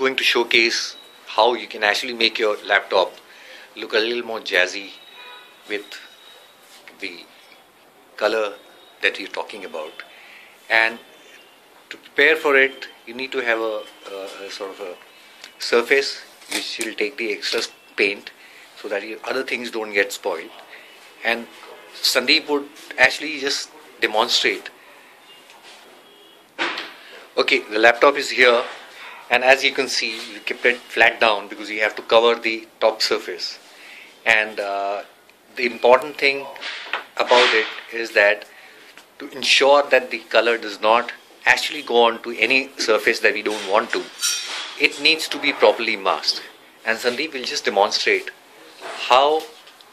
going to showcase how you can actually make your laptop look a little more jazzy with the color that you're talking about. And to prepare for it, you need to have a sort of a surface which will take the extra paint so that your other things don't get spoiled. And Sandeep would actually just demonstrate. Okay, the laptop is here, and as you can see, you kept it flat down because you have to cover the top surface. And the important thing about it is that to ensure that the color does not actually go on to any surface that we don't want to, it needs to be properly masked. And Sandeep will just demonstrate how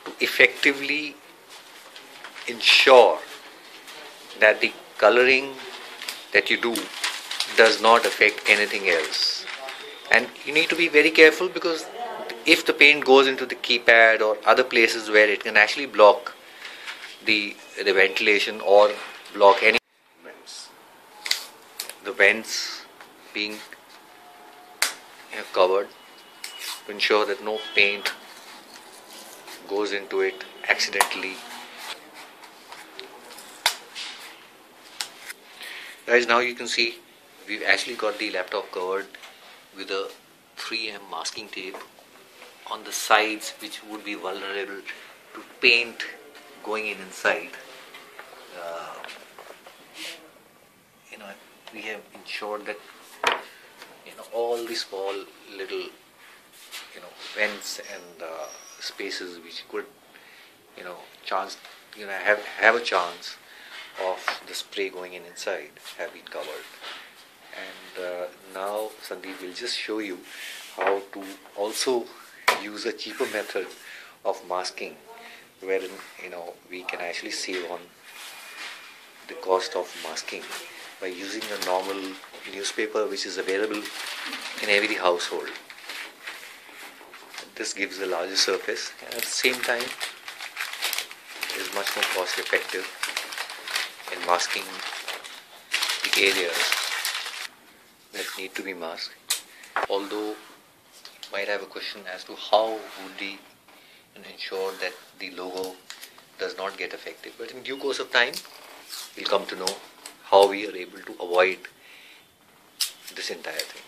to effectively ensure that the coloring that you do does not affect anything else. And you need to be very careful, because if the paint goes into the keypad or other places where it can actually block the ventilation or block any vents, the vents being covered, to ensure that no paint goes into it accidentally. Guys, now you can see we've actually got the laptop covered with a 3M masking tape on the sides, which would be vulnerable to paint going inside. We have ensured that all the small little vents and spaces which could have a chance of the spray going inside have been covered. And now Sandeep will just show you how to also use a cheaper method of masking, wherein we can actually save on the cost of masking by using a normal newspaper which is available in every household. This gives a larger surface, and at the same time is much more cost effective in masking the areas that need to be masked. Although you might have a question as to how would we ensure that the logo does not get affected, but in due course of time you'll come to know how we are able to avoid this entire thing.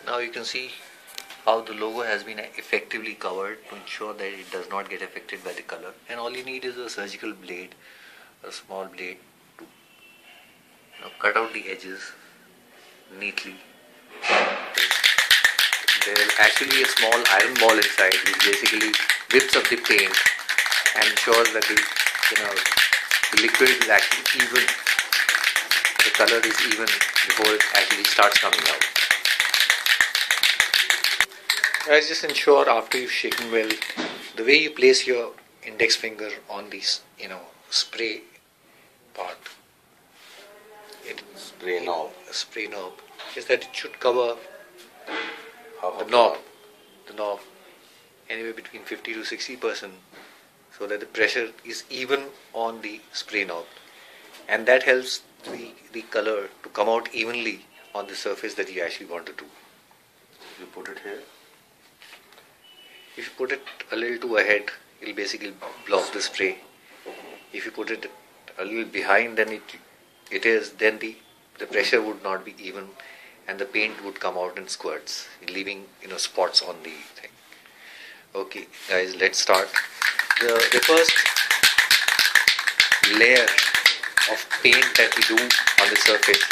Now you can see how the logo has been effectively covered to ensure that it does not get affected by the color, and all you need is a surgical blade, a small blade, to cut out the edges neatly. There is actually a small iron ball inside which basically whips up the paint and ensures that the liquid is actually even, the color is even before it actually starts coming out. Guys, just ensure after you've shaken well, the way you place your index finger on this spray part, spray knob, is that it should cover the knob anywhere between 50 to 60%, so that the pressure is even on the spray knob, and that helps the color to come out evenly on the surface that you actually want to do. You put it here. If you put it a little too ahead, it will basically block the spray. If you put it a little behind than it is, then the pressure would not be even, and the paint would come out in squirts, leaving spots on the thing. Okay, guys, let's start. The first layer of paint that we do on the surface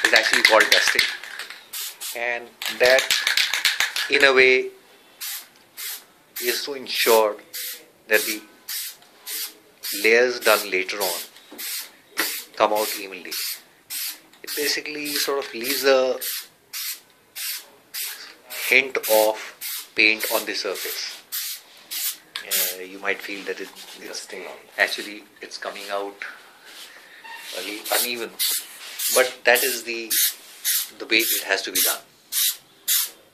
is actually called dusting, and that in a way is to ensure that the layers done later on come out evenly. It basically sort of leaves a hint of paint on the surface. You might feel that it's coming out a little uneven, but that is the way it has to be done.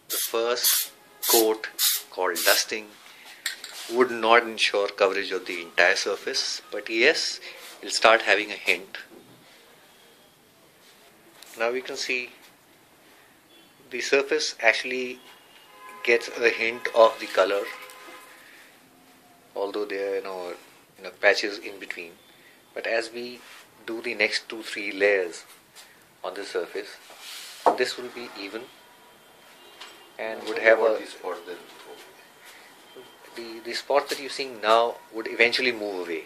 The first coat, called dusting, would not ensure coverage of the entire surface, but yes, it'll start having a hint. Now we can see the surface actually gets a hint of the color, although there are patches in between. But as we do the next 2-3 layers on the surface, this will be even and would have the spot that you're seeing now would eventually move away.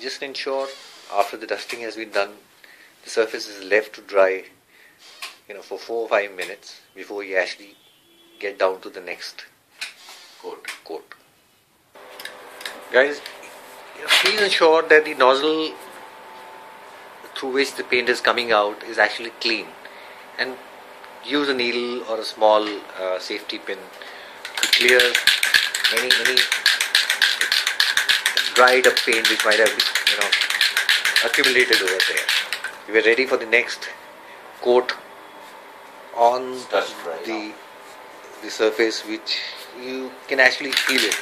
Just ensure after the dusting has been done, the surface is left to dry for 4 or 5 minutes before you actually get down to the next coat. Guys, please ensure that the nozzle through which the paint is coming out is actually clean, and use a needle or a small safety pin to clear any dried up paint which might have accumulated over there. We are ready for the next coat on the surface, which you can actually feel it,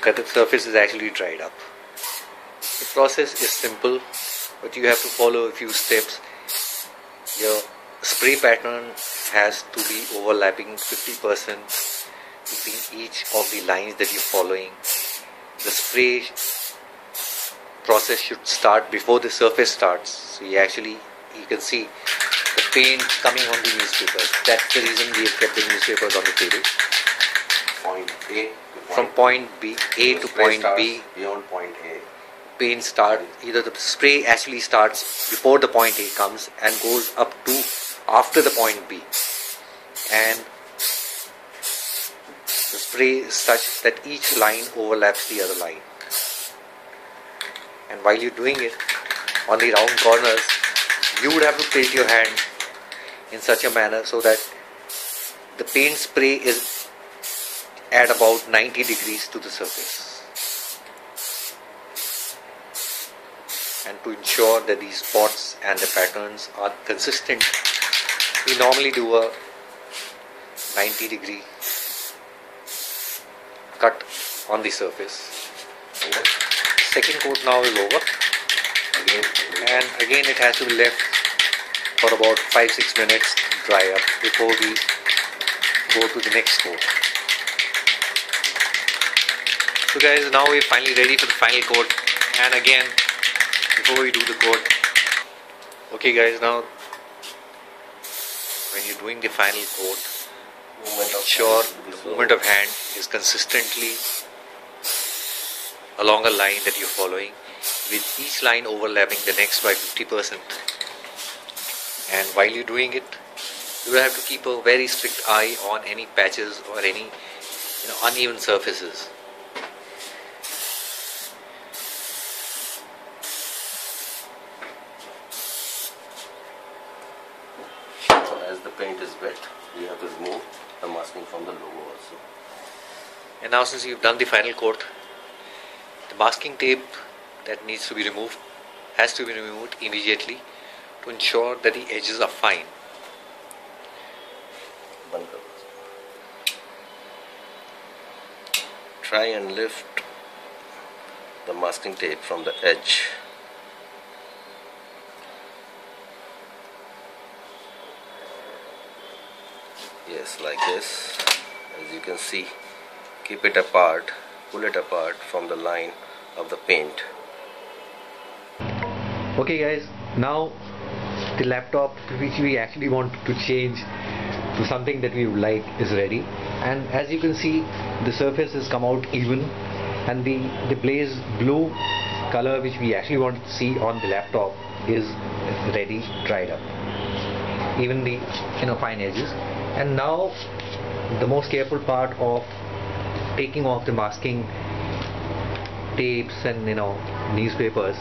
that the surface is actually dried up. The process is simple, but you have to follow a few steps. Your spray pattern has to be overlapping 50% between each of the lines that you're following. The spray process should start before the surface starts, so you can see the paint coming on the newspapers. That's the reason we have kept the newspapers on the table. From point A to point B. Beyond point A, paint start, either the spray actually starts before the point A comes and goes up to after the point B, and the spray is such that each line overlaps the other line. And while you're doing it on the round corners, you would have to tilt your hand in such a manner so that the paint spray is at about 90 degrees to the surface. And to ensure that these spots and the patterns are consistent, we normally do a 90-degree cut on the surface. Second coat now is over, and again it has to be left for about 5-6 minutes to dry up before we go to the next coat. So guys, now we're finally ready for the final coat. And again, before we do the coat, okay guys, now when you're doing the final coat, ensure the movement of hand is consistently along a line that you're following, with each line overlapping the next by 50%. And while you're doing it, you will have to keep a very strict eye on any patches or any uneven surfaces. So as the paint is wet, we have to remove the masking from the logo also. And now since you've done the final coat, the masking tape that needs to be removed has to be removed immediately to ensure that the edges are fine. Try and lift the masking tape from the edge. Yes, like this. As you can see, keep it apart, pull it apart from the line of the paint. Okay guys, now the laptop which we actually want to change to something that we would like is ready, and as you can see, the surface has come out even, and the blaze blue color which we actually want to see on the laptop is ready, dried up, even the fine edges. And now the most careful part of taking off the masking tapes and newspapers.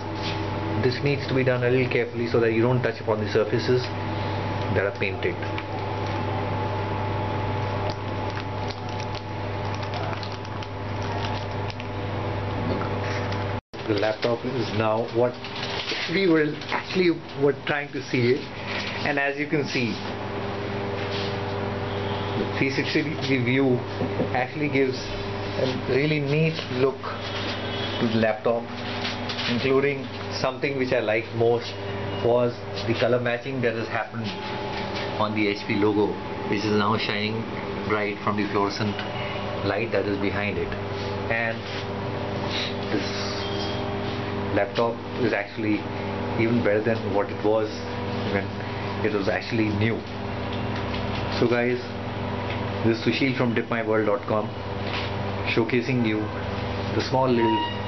This needs to be done a little carefully so that you don't touch upon the surfaces that are painted. The laptop is now what we were trying to see it, and as you can see, the 360 view actually gives a really neat look to the laptop, including something which I like most, was the color matching that has happened on the HP logo, which is now shining bright from the fluorescent light that is behind it. And this laptop is actually even better than what it was when it was actually new. So guys, this is Sushil from dipmyworld.com, showcasing you the small little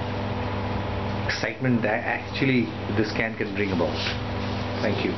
excitement that actually this can bring about. Thank you.